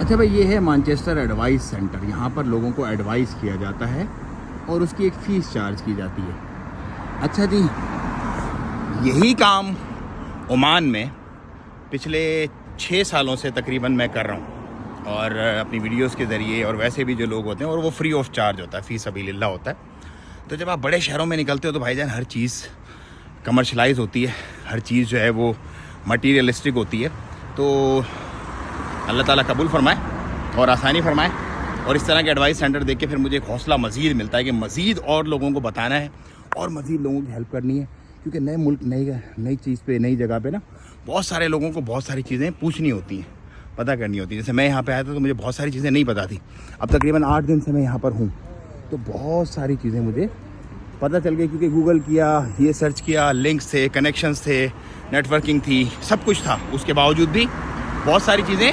اچھا بھائی، یہ ہے مانچسٹر ایڈوائس سینٹر. یہاں پر لوگوں کو ایڈوائز کیا جاتا ہے اور اس کی ایک فیس چارج کی جاتی ہے. اچھا جی، یہی کام عمان میں پچھلے 6 سالوں سے تقریباً میں کر رہا ہوں، اور اپنی ویڈیوز کے ذریعے، اور ویسے بھی جو لوگ ہوتے ہیں، اور وہ فری آف چارج ہوتا ہے، فی سبیل اللہ ہوتا ہے. تو جب آپ بڑے شہروں میں نکلتے ہو تو بھائی جان ہر چیز کمرشلائز ہوتی ہے، ہر چیز جو ہے وہ مٹیریلسٹک ہوتی ہے. تو اللہ تعالیٰ قبول فرمائے اور آسانی فرمائے. اور اس طرح کے ایڈوائس سینٹر دیکھ کے پھر مجھے ایک حوصلہ مزید ملتا ہے کہ مزید اور لوگوں کو بتانا ہے اور مزید لوگوں کی ہیلپ کرنی ہے. کیونکہ نئے ملک، نئی چیز پہ، نئی جگہ پہ نا بہت سارے لوگوں کو بہت ساری چیزیں پوچھنی ہوتی ہیں، پتہ کرنی ہوتی ہیں. جیسے میں یہاں پہ آیا تھا تو مجھے بہت ساری چیزیں نہیں پتہ تھی. اب تقریباً 8 دن سے میں یہاں پر ہوں تو بہت ساری چیزیں مجھے پتہ چل گئی، کیونکہ گوگل کیا، یہ سرچ کیا، لنکس تھے، کنیکشنز تھے، نیٹ ورکنگ تھی، سب کچھ تھا. اس کے باوجود بھی بہت ساری چیزیں